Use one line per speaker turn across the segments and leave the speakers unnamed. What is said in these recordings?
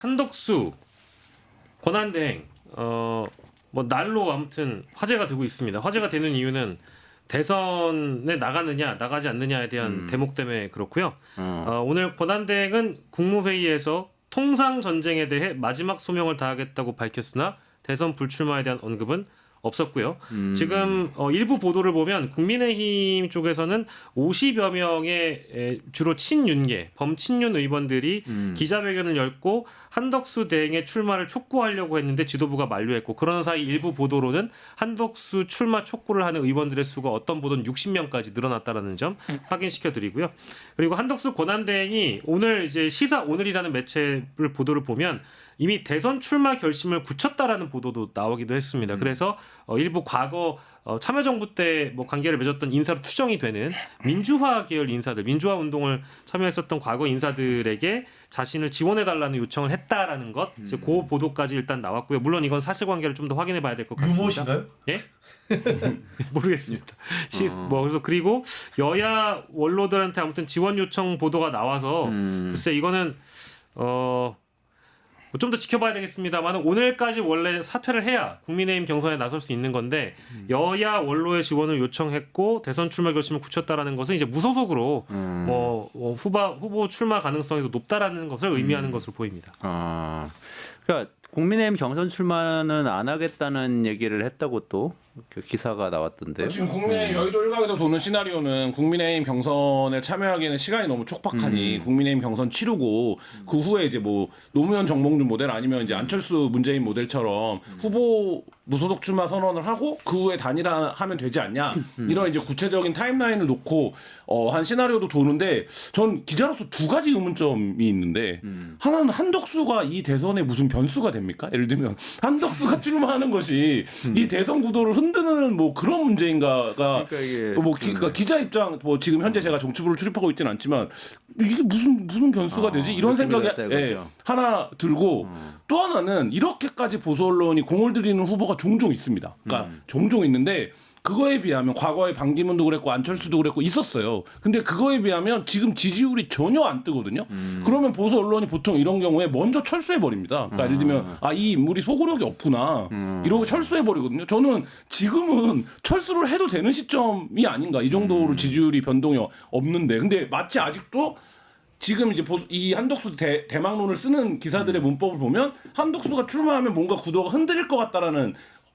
한덕수 권한대행 뭐 날로 아무튼 화제가 되고 있습니다. 화제가 되는 이유는 대선에 나가느냐 나가지 않느냐에 대한 대목 때문에 그렇고요. 오늘 권한대행은 국무회의에서 통상 전쟁에 대해 마지막 소명을 다하겠다고 밝혔으나 대선 불출마에 대한 언급은 없었고요. 지금 일부 보도를 보면 국민의힘 쪽에서는 50여 명의 주로 친윤계, 범친윤 의원들이 기자회견을 열고 한덕수 대행의 출마를 촉구하려고 했는데 지도부가 만류했고, 그런 사이 일부 보도로는 한덕수 출마 촉구를 하는 의원들의 수가 어떤 보도는 60명까지 늘어났다라는 점 확인시켜 드리고요. 그리고 한덕수 권한대행이 오늘 이제 시사 오늘이라는 매체를 보도를 보면 이미 대선 출마 결심을 굳혔다라는 보도도 나오기도 했습니다. 그래서 일부 과거 참여정부 때 뭐 관계를 맺었던 인사로 추정이 되는 민주화 계열 인사들, 민주화 운동을 참여했었던 과거 인사들에게 자신을 지원해달라는 요청을 했다라는 것, 이제 그 보도까지 일단 나왔고요. 물론 이건 사실관계를 좀 더 확인해봐야 될 것 같습니다.
유머신가요?
예? 모르겠습니다. 뭐 그래서 그리고 여야 원로들한테 아무튼 지원 요청 보도가 나와서 글쎄 이거는 좀 더 지켜봐야 되겠습니다만 오늘까지 원래 사퇴를 해야 국민의힘 경선에 나설 수 있는 건데 여야 원로의 지원을 요청했고 대선 출마 결심을 굳혔다라는 것은 이제 무소속으로 후보 출마 가능성이 높다라는 것을 의미하는 것으로 보입니다.
그러니까 국민의힘 경선 출마는 안 하겠다는 얘기를 했다고 또 그 기사가 나왔던데요.
지금 국민의힘 여의도 일각에서 도는 시나리오는 국민의힘 경선에 참여하기에는 시간이 너무 촉박하니 국민의힘 경선 치르고 그 후에 이제 뭐 노무현 정몽준 모델 아니면 이제 안철수 문재인 모델처럼 후보 무소속 출마 선언을 하고 그 후에 단일화하면 되지 않냐, 이런 이제 구체적인 타임라인을 놓고 한 시나리오도 도는데, 전 기자로서 두 가지 의문점이 있는데, 하나는 한덕수가 이 대선에 무슨 변수가 됩니까? 예를 들면 한덕수가 출마하는 것이 이 대선 구도를 흔드는 뭐 그런 문제인가가,
그러니까 이게
그러니까 기자 입장, 뭐 지금 현재 제가 정치부를 출입하고 있지는 않지만 이게 무슨 변수가 되지, 이런 생각이 하나 들고, 또 하나는 이렇게까지 보수 언론이 공을 들이는 후보가 종종 있습니다. 그러니까 종종 있는데 그거에 비하면 과거에 반기문도 그랬고 안철수도 그랬고 있었어요. 근데 그거에 비하면 지금 지지율이 전혀 안 뜨거든요. 그러면 보수 언론이 보통 이런 경우에 먼저 철수해 버립니다. 그러니까 예를 들면 이 인물이 소구력이 없구나 이러고 철수해 버리거든요. 저는 지금은 철수를 해도 되는 시점이 아닌가, 이 정도로 지지율이 변동이 없는데. 근데 마치 아직도 지금 이제 이 한덕수 대망론을 쓰는 기사들의 문법을 보면 한덕수가 출마하면 뭔가 구도가 흔들릴 것 같다라는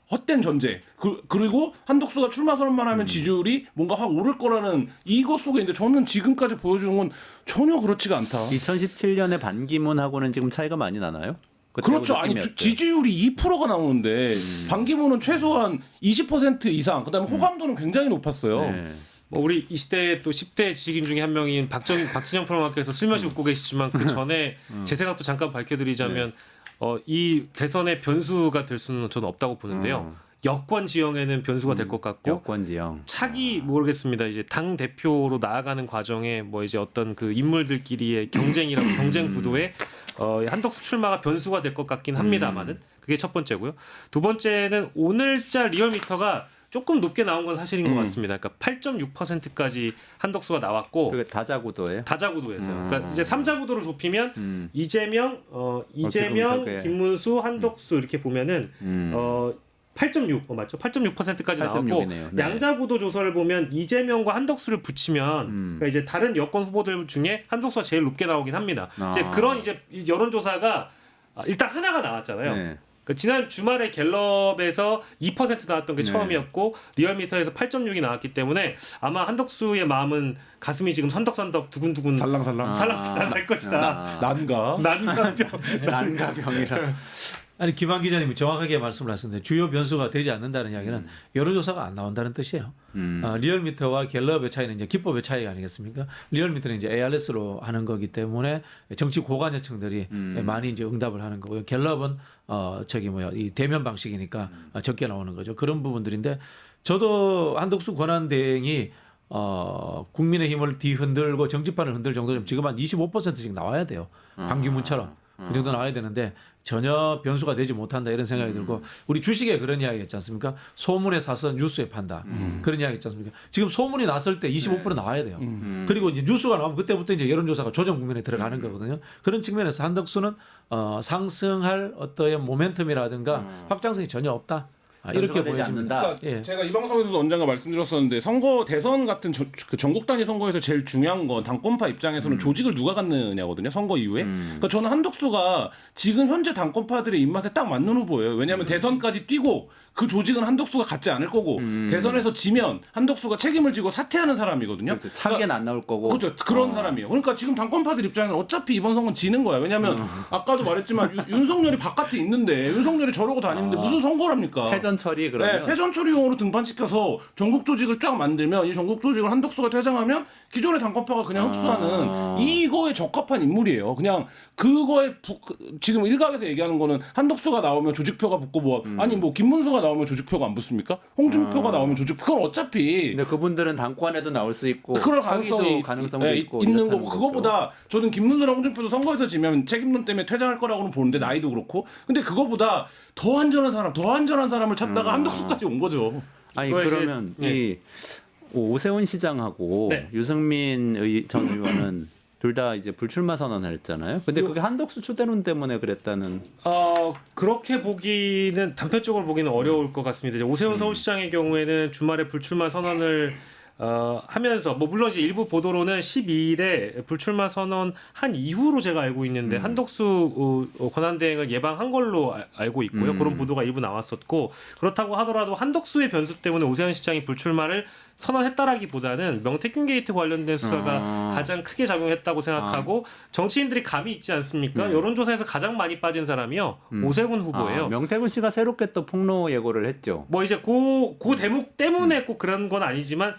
헛된 전제, 그리고 한덕수가 출마 선언만 하면 지지율이 뭔가 확 오를 거라는 이것 속에 있는데, 저는 지금까지 보여주는 건 전혀 그렇지가 않다.
2017년에 반기문하고는 지금 차이가 많이 나나요?
그렇죠. 아니 지지율이 2%가 나오는데 반기문은 최소한 20% 이상, 그다음에 호감도는 굉장히 높았어요.
네.
뭐 우리 20대 또 10대 지식인 중에 한 명인 박진영 평론가께서 슬며시 웃고 계시지만 그 전에 제 생각도 잠깐 밝혀드리자면 이 대선의 변수가 될 수는 저는 없다고 보는데요. 여권 지형에는 변수가 될 것 같고,
여권 지형
차기 모르겠습니다. 이제 당 대표로 나아가는 과정에 뭐 이제 어떤 그 인물들끼리의 경쟁 구도에 한덕수 출마가 변수가 될 것 같긴 합니다만은, 그게 첫 번째고요. 두 번째는 오늘자 리얼미터가 조금 높게 나온 건 사실인 것 같습니다. 그러니까 8.6%까지 한덕수가 나왔고,
그게 다자구도예요?
다자구도에서요. 그러니까 이제 3자구도로 좁히면 이재명, 김문수, 한덕수 이렇게 보면은 8.6 맞죠? 8.6%까지 나왔고,
네.
양자구도 조사를 보면 이재명과 한덕수를 붙이면 그러니까 이제 다른 여권 후보들 중에 한덕수가 제일 높게 나오긴 합니다. 이제 그런 이제 여론조사가 일단 하나가 나왔잖아요.
네.
지난 주말에 갤럽에서 2% 나왔던 게 처음이었고, 리얼미터에서 8.6이 나왔기 때문에 아마 한덕수의 마음은 가슴이 지금 선덕선덕 두근두근
살랑살랑
할 것이다.
난가병이라.
아니 김한 기자님이 정확하게 말씀을 하셨는데, 주요 변수가 되지 않는다는 이야기는 여론조사가 안 나온다는 뜻이에요. 리얼미터와 갤럽의 차이는 이제 기법의 차이 아니겠습니까? 리얼미터는 이제 ARS로 하는 거기 때문에 정치 고관여층들이 많이 이제 응답을 하는 거고요. 갤럽은 이 대면 방식이니까 적게 나오는 거죠. 그런 부분들인데, 저도 한덕수 권한대행이 국민의힘을 뒤흔들고 정치판을 흔들 정도면 지금 한 25%씩 나와야 돼요. 반기문처럼. 그 정도 나와야 되는데 전혀 변수가 되지 못한다 이런 생각이 들고 우리 주식에 그런 이야기 했지 않습니까? 소문에 사서 뉴스에 판다. 그런 이야기 했지 않습니까? 지금 소문이 났을 때 25% 나와야 돼요. 그리고 이제 뉴스가 나오면 그때부터 이제 여론조사가 조정 국면에 들어가는 거거든요. 그런 측면에서 한덕수는 상승할 어떠한 모멘텀이라든가 확장성이 전혀 없다. 이렇게
변수가 되지
보여집니다.
않는다.
그러니까
예.
제가 이 방송에서도 언젠가 말씀드렸었는데 선거 대선 같은 그 전국 단위 선거에서 제일 중요한 건 당권파 입장에서는 조직을 누가 갖느냐거든요. 선거 이후에. 그러니까 저는 한덕수가 지금 현재 당권파들의 입맛에 딱 맞는 후보예요. 왜냐하면 대선까지 뛰고 그 조직은 한덕수가 갖지 않을 거고 대선에서 지면 한덕수가 책임을 지고 사퇴하는 사람이거든요.
그래서 차기는 안 나올 거고.
그렇죠. 그런 사람이에요. 그러니까 지금 당권파들 입장에는 어차피 이번 선거는 지는 거야. 왜냐하면 아까도 말했지만 윤석열이 바깥에 있는데 윤석열이 저러고 다니는데 무슨 선거랍니까?
패전 처리 그러면.
네, 패전 처리용으로 등판시켜서 전국 조직을 쫙 만들면 이 전국 조직을 한덕수가 퇴장하면 기존의 당권파가 그냥 흡수하는 이거에 적합한 인물이에요. 그냥 그거에 지금 일각에서 얘기하는 거는 한덕수가 나오면 조직표가 붙고 뭐 아니 뭐 김문수가 나오면 조직표가 안 붙습니까? 홍준표가 나오면 조직표 그건 어차피
근데 그분들은 당권에도 나올 수 있고
그럴
차기도
가능성이
가능성도 있고
있는
이렇다는
거고
거죠.
그거보다 저는 김문수랑 홍준표도 선거에서 지면 책임론 때문에 퇴장할 거라고는 보는데 나이도 그렇고 근데 그거보다 더 안전한 사람을 찾다가 한덕수까지 온 거죠.
아니
이거 이제-
그러면
예.
이 오세훈 시장하고
네.
유승민 전 의원은 둘 다 이제 불출마 선언을 했잖아요. 근데 그게 한덕수 추대론 때문에 그랬다는.
그렇게 보기는 단편적으로 보기는 어려울 것 같습니다. 이제 오세훈 서울시장의 경우에는 주말에 불출마 선언을 하면서 뭐 물론 이제 일부 보도로는 12일에 불출마 선언한 이후로 제가 알고 있는데 한덕수 권한대행을 예방한 걸로 알고 있고요. 그런 보도가 일부 나왔었고 그렇다고 하더라도 한덕수의 변수 때문에 오세훈 시장이 불출마를 선언했다라기보다는 명태균 게이트 관련된 수사가 가장 크게 작용했다고 생각하고 정치인들이 감이 있지 않습니까? 여론조사에서 가장 많이 빠진 사람이요 오세훈 후보예요.
명태균 씨가 새롭게 또 폭로 예고를 했죠.
뭐 이제 그 대목 때문에 꼭 그런 건 아니지만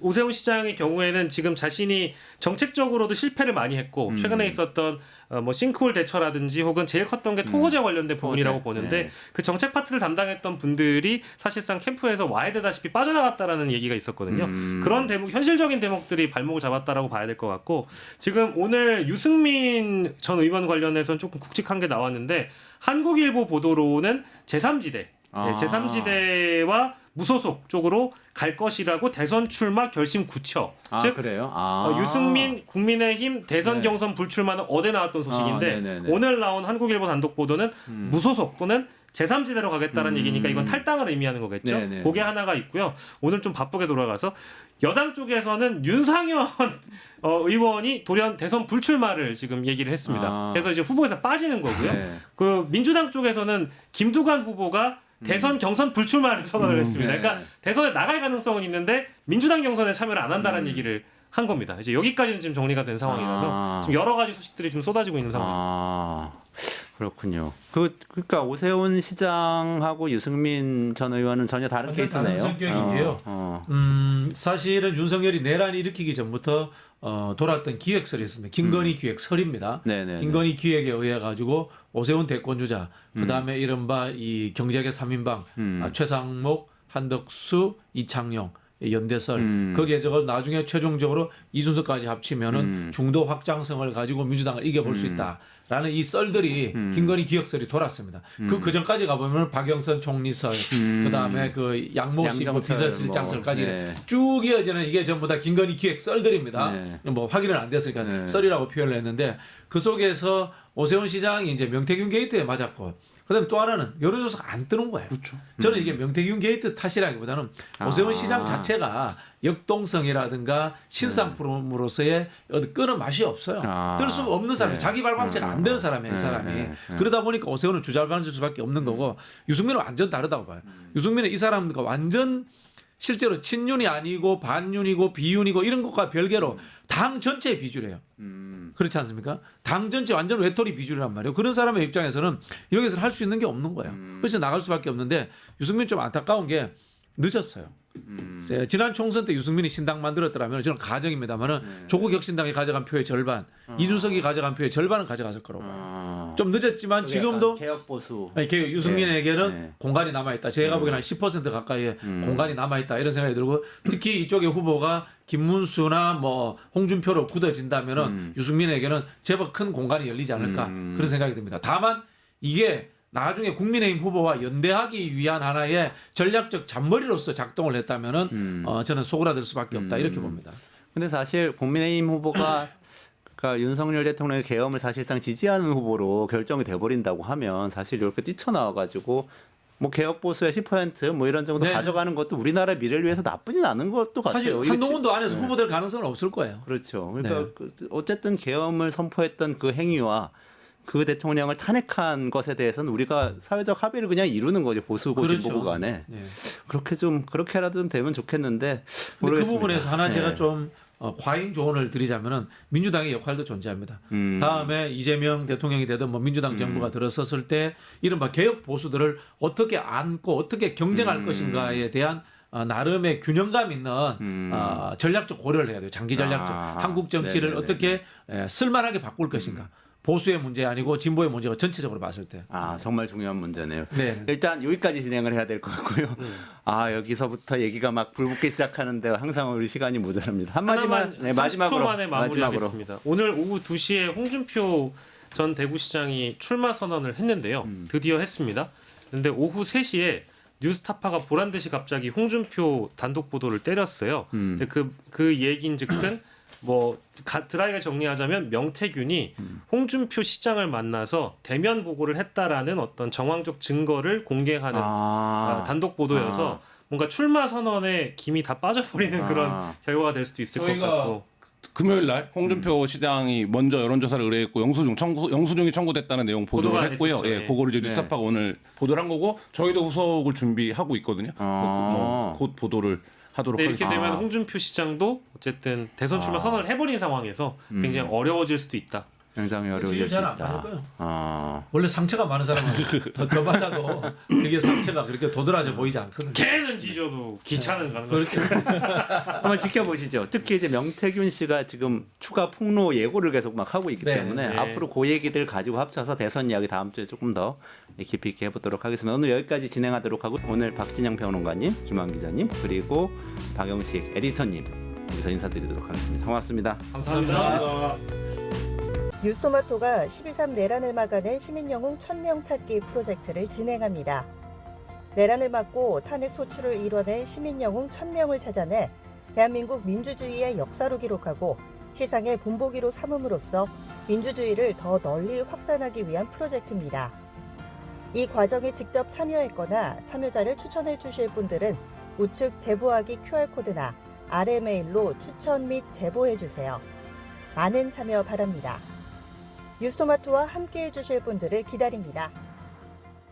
오세훈 시장의 경우에는 지금 자신이 정책적으로도 실패를 많이 했고 최근에 있었던 뭐 싱크홀 대처라든지 혹은 제일 컸던 게 토호제 관련된 부분이라고 보는데
네.
그 정책 파트를 담당했던 분들이 사실상 캠프에서 와야 되다시피 빠져나갔다라는 얘기가 있었거든요. 그런 대목 현실적인 대목들이 발목을 잡았다라고 봐야 될 것 같고 지금 오늘 유승민 전 의원 관련해서는 조금 굵직한 게 나왔는데 한국일보 보도로는 제3지대 제3지대와 무소속 쪽으로 갈 것이라고 대선 출마 결심 굳혀. 즉
그래요?
유승민 국민의힘 대선
네.
경선 불출마는 어제 나왔던 소식인데
네네네.
오늘 나온 한국일보 단독 보도는 무소속 또는 제3지대로 가겠다는 얘기니까 이건 탈당을 의미하는 거겠죠.
네네.
그게 하나가 있고요. 오늘 좀 바쁘게 돌아가서 여당 쪽에서는 윤상현 의원이 돌연 대선 불출마를 지금 얘기를 했습니다. 그래서 이제 후보에서 빠지는 거고요.
네.
그 민주당 쪽에서는 김두관 후보가 대선 경선 불출마를 선언을 했습니다.
네.
그러니까 대선에 나갈 가능성은 있는데 민주당 경선에 참여를 안 한다는 얘기를 한 겁니다. 이제 여기까지는 지금 정리가 된 상황이라서 지금 여러 가지 소식들이 좀 쏟아지고 있는 상황입니다.
그렇군요. 그러니까 오세훈 시장하고 유승민 전 의원은 전혀 다른
완전
케이스네요.
다른 성격인데요. 사실은 윤석열이 내란을 일으키기 전부터 돌았던 기획설이 있습니다. 김건희 기획설입니다.
네네네.
김건희 기획에 의해 가지고 오세훈 대권 주자, 그다음에 이른바 이 경제계 3인방 최상목, 한덕수, 이창용 연대설 거기에 저거 나중에 최종적으로 이준석까지 합치면은 중도 확장성을 가지고 민주당을 이겨볼 수 있다라는 이 썰들이 김건희 기획설이 돌았습니다. 그 전까지 가보면 박영선 총리설, 그다음에 그 양모씨 뭐
양정철
비서실장설까지
네.
쭉 이어지는 이게 전부 다 김건희 기획 썰들입니다.
네.
뭐 확인은 안 됐으니까 썰이라고 표현을 했는데 그 속에서 오세훈 시장이 이제 명태균 게이트에 맞았고. 그다음에 또 하나는 여론조사가 안 뜨는 거예요.
그렇죠.
저는 이게 명태균 게이트 탓이라기보다는 오세훈 시장 자체가 역동성이라든가 신상 프로모로서의 끄는 맛이 없어요. 뜰 수 없는 사람이 자기 발광체가 안 되는 사람이에요. 이 사람이. 그러다 보니까 오세훈은 주잘반줄 수밖에 없는 거고 유승민은 완전 다르다고 봐요. 유승민은 이 사람과 완전 실제로 친윤이 아니고 반윤이고 비윤이고 이런 것과 별개로 당 전체의 비주래요. 그렇지 않습니까? 당 전체 완전 외톨이 비주류란 말이에요. 그런 사람의 입장에서는 여기서 할 수 있는 게 없는 거예요. 그래서 나갈 수밖에 없는데 유승민 좀 안타까운 게 늦었어요. 지난 총선 때 유승민이 신당 만들었더라면 저는 가정입니다만은 조국 혁신당이 가져간 표의 절반, 이준석이 가져간 표의 절반은 가져갔을 거라고 봐요. 좀 늦었지만 지금도
개혁 보수
유승민에게는 공간이 남아있다. 제가 보기에는 한 10% 가까이의 공간이 남아있다 이런 생각이 들고 특히 이쪽의 후보가 김문수나 뭐 홍준표로 굳어진다면은 유승민에게는 제법 큰 공간이 열리지 않을까 그런 생각이 듭니다. 다만 이게 나중에 국민의힘 후보와 연대하기 위한 하나의 전략적 잔머리로서 작동을 했다면은 저는 소그라들 수밖에 없다 이렇게 봅니다.
근데 사실 국민의힘 후보가 그러니까 윤석열 대통령의 계엄을 사실상 지지하는 후보로 결정이 돼버린다고 하면 사실 이렇게 뛰쳐나와가지고 뭐 개혁 보수의 10%뭐 이런 정도 가져가는 것도 우리나라 미래를 위해서 나쁘진 않은 것도 같아요.
사실 한동훈도 안에서 후보될 가능성은 없을 거예요.
그렇죠. 그러니까 어쨌든 계엄을 선포했던 그 행위와 그 대통령을 탄핵한 것에 대해서는 우리가 사회적 합의를 그냥 이루는 거죠. 보수고 진보고 간에. 그렇게라도 좀 되면 좋겠는데
근데 그 부분에서 하나 제가 좀 과잉 조언을 드리자면은 민주당의 역할도 존재합니다. 다음에 이재명 대통령이 되든 뭐 민주당 정부가 들어섰을 때 이른바 개혁 보수들을 어떻게 안고 어떻게 경쟁할 것인가에 대한 나름의 균형감 있는 전략적 고려를 해야 돼요. 장기 전략적 한국 정치를 어떻게 쓸만하게 바꿀 것인가. 보수의 문제 아니고 진보의 문제가 전체적으로 봤을 때.
정말 중요한 문제네요.
네.
일단 여기까지 진행을 해야 될 것 같고요. 여기서부터 얘기가 막 불붙기 시작하는데 항상 우리 시간이 모자랍니다. 한마디만
30초 만에 마무리하겠습니다. 오늘 오후 2시에 홍준표 전 대구시장이 출마 선언을 했는데요. 드디어 했습니다. 그런데 오후 3시에 뉴스타파가 보란 듯이 갑자기 홍준표 단독 보도를 때렸어요. 근데 그 얘긴즉슨 뭐 드라이가 정리하자면 명태균이 홍준표 시장을 만나서 대면 보고를 했다라는 어떤 정황적 증거를 공개하는 단독 보도여서 뭔가 출마 선언에 김이 다 빠져버리는 그런 결과가 될 수도 있을 것 같고.
금요일 날 홍준표 시장이 먼저 여론조사를 의뢰했고 영수증이 청구됐다는 내용 보도를 했고요.
했었죠.
그거를 이제 뉴스타파가 오늘 보도를 한 거고 저희도 후속을 준비하고 있거든요. 곧 보도를 하도록
이렇게
하겠습니다.
되면 홍준표 시장도 어쨌든 대선 출마 선언을 해버린 상황에서 굉장히 어려워질 수도 있다.
굉장히 어려워질 수
잘안
있다.
거예요. 원래 상처가 많은 사람은 더 맞아도 이게 상처가 그렇게 도드라져 보이지 않거든요.
개는 찢어도 기차는 가는 거죠.
한번 지켜보시죠. 특히 이제 명태균 씨가 지금 추가 폭로 예고를 계속 막 하고 있기 때문에 앞으로 그 얘기들 가지고 합쳐서 대선 이야기 다음 주에 조금 더 깊이 있게 해보도록 하겠습니다. 오늘 여기까지 진행하도록 하고 오늘 박진영 평론가님, 김한 기자님 그리고 박영식 에디터님 여기서 인사드리도록 하겠습니다. 고맙습니다.
감사합니다.
뉴스토마토가 12.3 내란을 막아낸 시민영웅 1000명 찾기 프로젝트를 진행합니다. 내란을 막고 탄핵 소추를 이뤄낸 시민영웅 1000명을 찾아내 대한민국 민주주의의 역사로 기록하고 시상의 본보기로 삼음으로써 민주주의를 더 널리 확산하기 위한 프로젝트입니다. 이 과정에 직접 참여했거나 참여자를 추천해 주실 분들은 우측 제보하기 QR코드나 RMA일로 추천 및 제보해 주세요. 많은 참여 바랍니다. 뉴스토마토와 함께해 주실 분들을 기다립니다.